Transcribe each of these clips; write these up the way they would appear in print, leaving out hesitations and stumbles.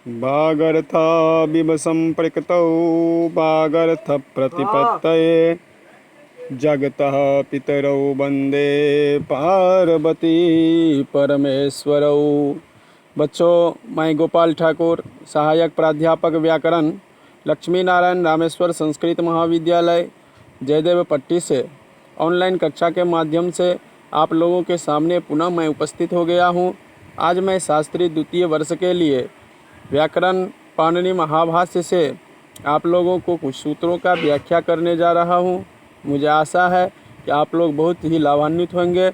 वागर्थाविव सम्पृक्तौ वागर्थप्रतिपत्तये जगतः पितरौ वन्दे पार्वती परमेश्वरौ। बच्चों, मैं गोपाल ठाकुर, सहायक प्राध्यापक व्याकरण, लक्ष्मी नारायण रामेश्वर संस्कृत महाविद्यालय जयदेव पट्टी से ऑनलाइन कक्षा के माध्यम से आप लोगों के सामने पुनः मैं उपस्थित हो गया हूं। आज मैं शास्त्री द्वितीय वर्ष के लिए व्याकरण पाणिनि महाभाष्य से आप लोगों को कुछ सूत्रों का व्याख्या करने जा रहा हूं। मुझे आशा है कि आप लोग बहुत ही लाभान्वित होंगे।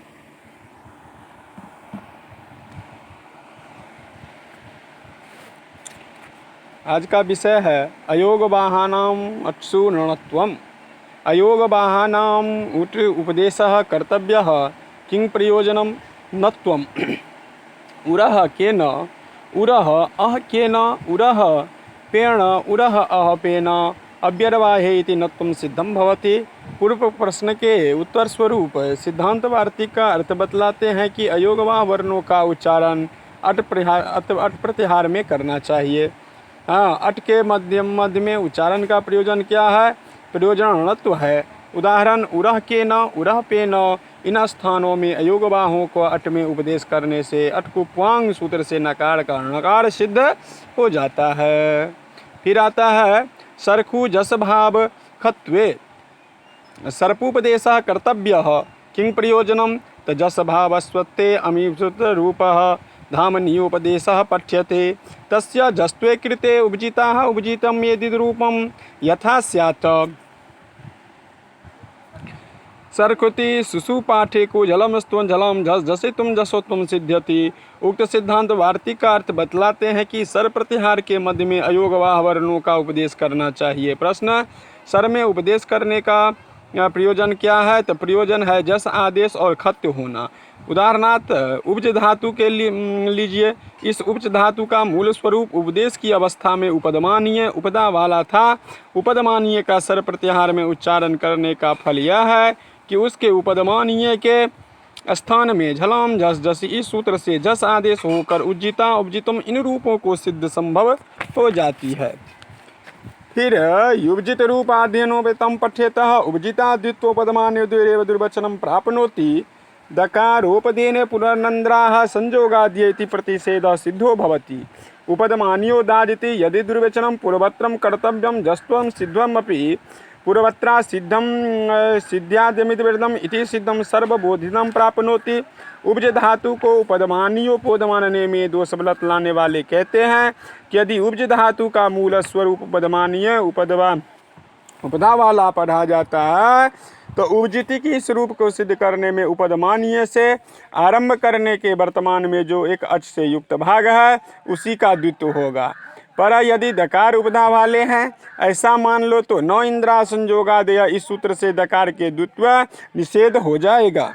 आज का विषय है अयोगवाहानाम् अट्सु णत्वम्। अयोगवाहानाम् उट उपदेशः कर्तव्यः किं प्रयोजनं नत्वम्। उरः केन उरः अह केन उरः पेण उरः अह पेन अव्यवहारे इति नत्वं सिद्धं भवति। पूर्व प्रश्न के उत्तर स्वरूप सिद्धांत वार्तिक का अर्थ बतलाते हैं कि अयोगवाह वर्णों का उच्चारण अट प्रत्याहार में करना चाहिए। हाँ, अट के मध्य में उच्चारण का प्रयोजन क्या है? प्रयोजन णत्व है। उदाहरण उरह के न उरह पे न, इन स्थानों में अयोगवाहों को अट में उपदेश करने से अट को प्वांग सूत्र से नकार का नकार सिद्ध हो जाता है। फिर आता है सरखु जस भाव खत्वे सर्पोपदेशः कर्तव्यः किं प्रयोजनं तजस भाव स्वत्ते अमीभूत रूपः धामनीयोपदेशः पठ्यते तस्य जस्त्वे कृते उपजिताः उपजितं यदि रूपं यथा स्यात्। सरखुति सुसुपाठे को जलम स्तुन जलम जस जसितुम जसोत्तम सिद्ध्यति। उक्त सिद्धांत वार्तिक का अर्थ बतलाते हैं कि सर प्रत्याहार के मध्य में अयोगवाह वर्णों का उपदेश करना चाहिए। प्रश्न, सर में उपदेश करने का प्रयोजन क्या है? तो प्रयोजन है जस आदेश और खत्य होना। उदाहरणार्थ उपज धातु के लीजिए। इस उपज धातु का मूल स्वरूप उपदेश की अवस्था में उपदमानीय उपदा वाला था। उपदमानीय का सर प्रत्याहार में उच्चारण करने का फल यह है कि उसके उपदमानीय के स्थान में झलाम जस जस इस सूत्र से जस आदेश होकर उज्जिता उपजितम इन रूपों को सिद्ध संभव हो जाती है। फिर युवजित रूपाध्ययनो वेतम पठ्यतः उपजिता द्वित्वोपदमान्यो द्विरेव दुर्वचनं प्राप्नोति दकारोपदेन पुनर्नन्द्राः संयोगाद्य इति प्रतिषेधः सिद्धो भवति। उपदमान्यो दादिति यदि दुर्वचनं पूर्वत्रं कर्तव्यं जस्त्वं सिद्धमपि पूर्वत्रा सिद्धं सिद्ध्याद्यमितिवृद्धम् इति सिद्धं सर्वबोधितं प्राप्नोति। उपज धातु को उपदमानीयोपदमानने में दोष बलत लाने वाले कहते हैं कि यदि उपज धातु का मूल स्वरूप उपदमानीय उपदा वाला पढ़ा जाता है तो उपजिति की स्वरूप को सिद्ध करने में उपदमानीय से आरंभ करने के वर्तमान में जो एक अच से युक्त भाग है उसी का द्वित्व होगा। पर यदि दकार उपदा वाले हैं ऐसा मान लो तो नौ इंद्रा संयोगादय इस सूत्र से दकार के द्वित्व निषेध हो जाएगा।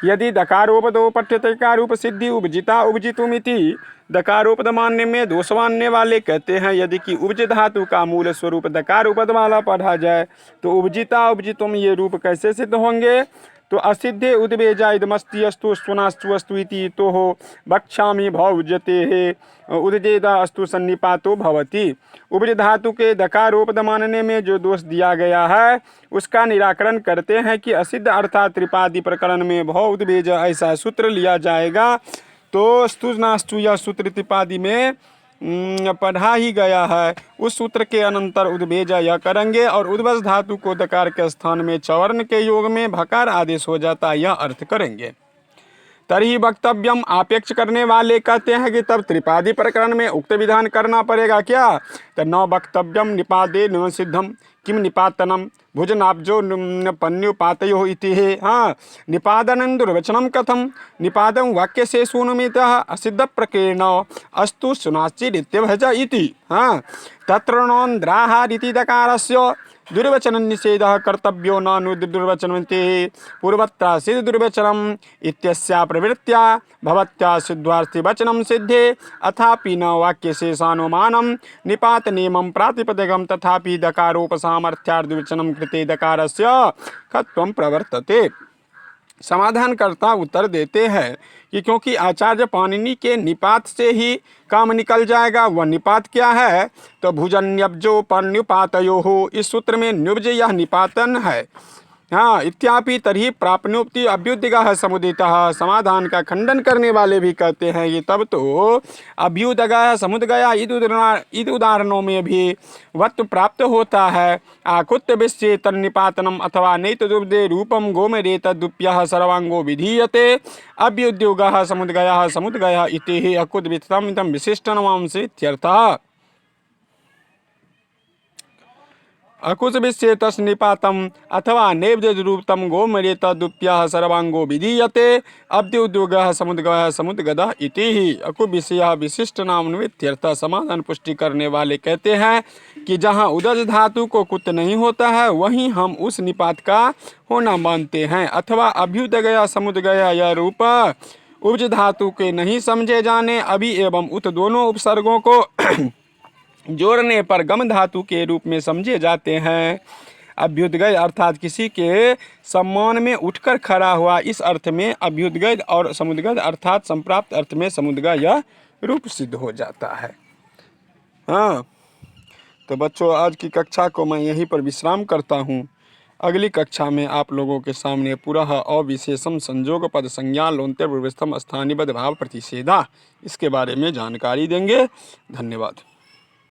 यदि दकारोपदो पठ्यते रूप सिद्धि उपजिता उपजितुमिति दकारोपद मानने में दोष मानने वाले कहते हैं यदि कि उपज धातु का मूल स्वरूप दकार उपद वाला पढ़ा जाए तो उपजिता उपजितुम ये रूप कैसे सिद्ध होंगे? तो असिद्धे उद्वेजा इदमस्ति अस्तु स्वनास्तु अस्तु इति तो हो वक्ष्यामि भौजते है उद्वेदा अस्तु सन्निपातो भवति। उपज धातु के दकारोपद मानने में जो दोष दिया गया है उसका निराकरण करते हैं कि असिद्ध अर्थात त्रिपादी प्रकरण में भौ उद्वेज ऐसा सूत्र लिया जाएगा। तो स्तु नास्तु यह सूत्र त्रिपादी में पढ़ा ही गया है, उस सूत्र के अनंतर उद्वेजा यह करेंगे और उद्वस धातु को दकार के स्थान में चवर्ण के योग में भकार आदेश हो जाता यह अर्थ करेंगे। तरी वक्तव्यम आपेक्ष करने वाले कहते हैं कि तब त्रिपादी प्रकरण में उक्त विधान करना पड़ेगा क्या? तो न वक्तव्यम निपादे न सिद्धम किम निपातनम भुजनाब्जो पन्युपातयो इति है। हाँ, निपादनं दुर्वचनं कथम निपादं वाक्य से सुनमितः असिद्ध प्रकेण अस्तु सुनाश्चिदित्यभज इति। हाँ, तत्र नोन्द्राहारिति दकारस्य दुर्वचन निषेधः कर्तव्यो न दुर्वचनन्ते पूर्वत्रा सिद्ध दुर्वचनम् इत्यस्या प्रवृत्त्या भवत्या सिद्ध्वार्थी वचनं सिद्धे अथापि न वाक्य शेषानुमानं निपात नियमं प्रातिपदिकं तथापि दकारोपसामर्थ्याद् दुर्वचनं कृते दकारस्य खत्वं प्रवर्तते। समाधानकर्ता उत्तर देते हैं कि क्योंकि आचार्य पाणिनि के निपात से ही काम निकल जाएगा। वह निपात क्या है? तो भुजन्यब्जो परन्युपातयोः, इस सूत्र में न्युब्ज यह निपातन है। हाँ, इत्यापि तर्हि प्राप्नोति अभ्युदयः समुदितः, समाधान का खंडन करने वाले भी कहते हैं कि तब तो अभ्युदयः समुदयः इन उदाहरणों में भी वत्व प्राप्त होता है। आकुत्य विषये तन्निपातनम अथवा नैतदुब्धे रूपम गोमरेतदुप्यः सर्वांगो विधीयते। अभ्युद्योगः समुदयः इति हि अकुत वित्तम इदं विशिष्टनमांसि इत्यर्थः। अकुश विषये तस् निपातम अथवा नैवेद्यरूपतम गोमरेतदुप्यः सर्वांगो विधीयते। अभ्युद्योगः समुद्गदः इति ही अकु विषय विशिष्ट नामन्वित्यर्थ। समाधान पुष्टि करने वाले कहते हैं कि जहाँ उदज धातु को कुत नहीं होता है वहीं हम उस निपात का होना मानते हैं। अथवा अभ्युदय समुद्गय यह रूप उपज धातु के नहीं समझे जाने अभि एवं उत दोनों उपसर्गों को जोड़ने पर गम धातु के रूप में समझे जाते हैं। अभ्युदय अर्थात किसी के सम्मान में उठकर खड़ा हुआ, इस अर्थ में अभ्युदय, और समुद्गय अर्थात संप्राप्त अर्थ में समुद्गय यह रूप सिद्ध हो जाता है। हाँ, तो बच्चों आज की कक्षा को मैं यहीं पर विश्राम करता हूँ। अगली कक्षा में आप लोगों के सामने पुरः अविशेषम संयोग पद संज्ञा लोन्ते पूर्वस्थम स्थानीबद्ध भाव प्रतिषेधा, इसके बारे में जानकारी देंगे। धन्यवाद।